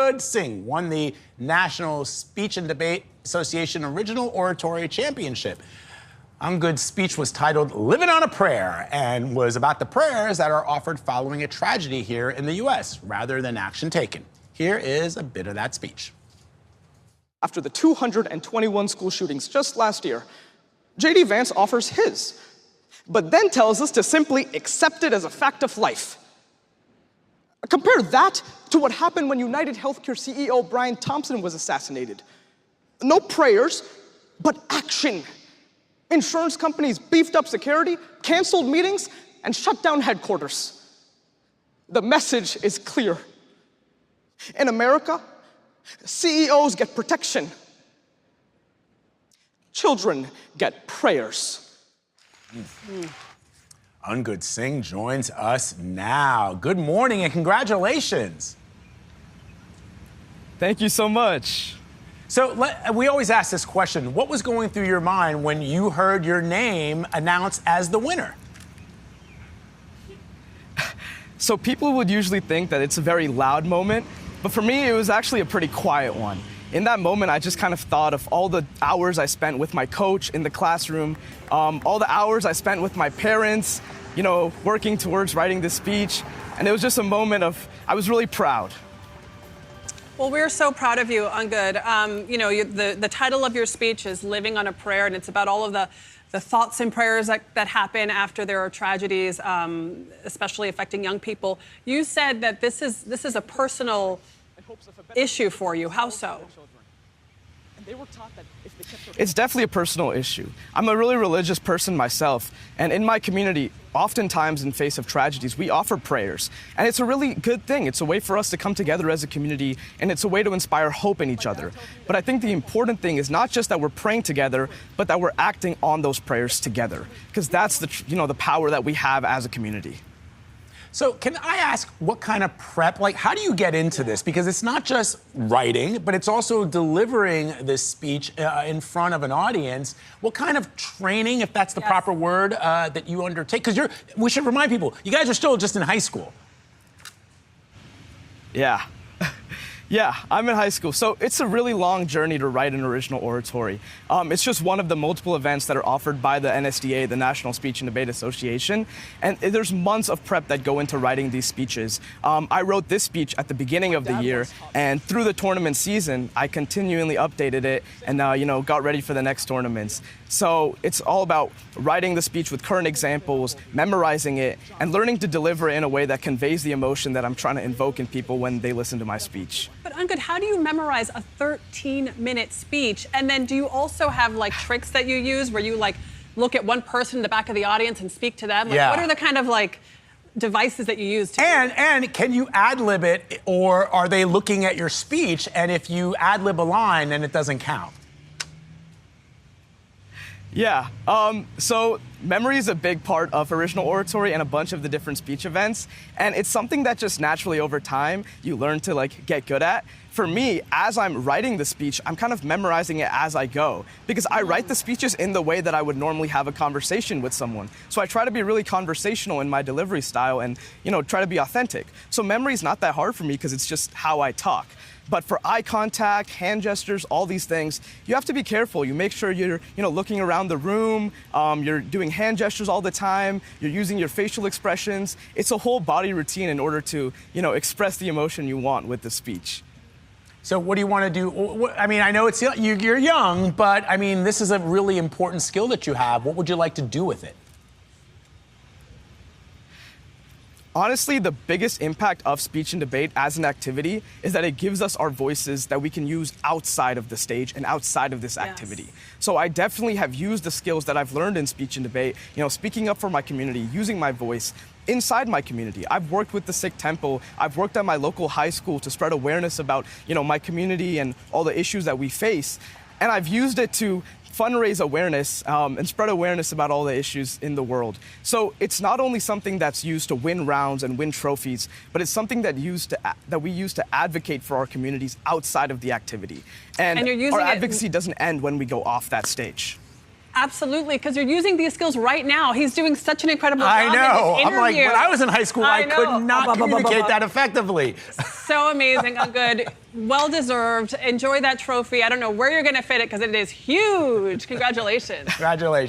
Angad Singh won the National Speech and Debate Association Original Oratory Championship. Angad's speech was titled Living on a Prayer and was about the prayers that are offered following a tragedy here in the U.S. rather than action taken. Here is a bit of that speech. After the 221 school shootings just last year, J.D. Vance offers his, but then tells us to simply accept it as a fact of life. Compare that to what happened when United Healthcare CEO Brian Thompson was assassinated. No prayers, but action. Insurance companies beefed up security, canceled meetings, and shut down headquarters. The message is clear. In America, CEOs get protection. Children get prayers. Angad Singh joins us now. Good morning and congratulations. Thank you so much. So we always ask this question. What was going through your mind when you heard your name announced as the winner? So people would usually think that it's a very loud moment, but for me, it was actually a pretty quiet one. In that moment, I just kind of thought of all the hours I spent with my coach in the classroom, all the hours I spent with my parents, working towards writing this speech. And it was just a moment of, I was really proud. Well, we're so proud of you, Angad. The title of your speech is Living on a Prayer, and it's about all of the thoughts and prayers that happen after there are tragedies, especially affecting young people. You said that this is a personal issue for you. How so? It's definitely a personal issue. I'm a really religious person myself, and in my community, oftentimes in face of tragedies, we offer prayers. And it's a really good thing. It's a way for us to come together as a community, and it's a way to inspire hope in each other. But I think the important thing is not just that we're praying together, but that we're acting on those prayers together, because that's the power that we have as a community. So can I ask what kind of prep, how do you get into this? Because it's not just writing, but it's also delivering this speech in front of an audience. What kind of training, if that's the proper word, that you undertake? Because we should remind people, you guys are still just in high school. Yeah. Yeah, I'm in high school. So it's a really long journey to write an original oratory. It's just one of the multiple events that are offered by the NSDA, the National Speech and Debate Association. And there's months of prep that go into writing these speeches. I wrote this speech at the beginning of the year, and through the tournament season, I continually updated it and, got ready for the next tournaments. So it's all about writing the speech with current examples, memorizing it, and learning to deliver it in a way that conveys the emotion that I'm trying to invoke in people when they listen to my speech. But Angad, how do you memorize a 13-minute speech? And then do you also have tricks that you use where you look at one person in the back of the audience and speak to them? What are the kind of devices that you use to and can you ad-lib it, or are they looking at your speech and if you ad-lib a line then it doesn't count? Yeah, so memory is a big part of original oratory and a bunch of the different speech events. And it's something that just naturally over time you learn to get good at. For me, as I'm writing the speech, I'm kind of memorizing it as I go because I write the speeches in the way that I would normally have a conversation with someone. So I try to be really conversational in my delivery style and, try to be authentic. So memory is not that hard for me because it's just how I talk. But for eye contact, hand gestures, all these things, you have to be careful. You make sure you're, looking around the room, you're doing hand gestures all the time, you're using your facial expressions. It's a whole body routine in order to, express the emotion you want with the speech. So what do you want to do? I mean, I know you're young, but I mean, this is a really important skill that you have. What would you like to do with it? Honestly, the biggest impact of speech and debate as an activity is that it gives us our voices that we can use outside of the stage and outside of this activity. So I definitely have used the skills that I've learned in speech and debate, speaking up for my community, using my voice inside my community. I've worked with the Sikh temple. I've worked at my local high school to spread awareness about, my community and all the issues that we face. And I've used it to fundraise awareness and spread awareness about all the issues in the world. So it's not only something that's used to win rounds and win trophies, but it's something that we use to advocate for our communities outside of the activity. And you're using our advocacy doesn't end when we go off that stage. Absolutely, because you're using these skills right now. He's doing such an incredible job. I know. In his I'm like, interview. when I was in high school, I know. could not communicate that effectively. So amazing, Angad. Well deserved. Enjoy that trophy. I don't know where you're going to fit it because it is huge. Congratulations. Congratulations.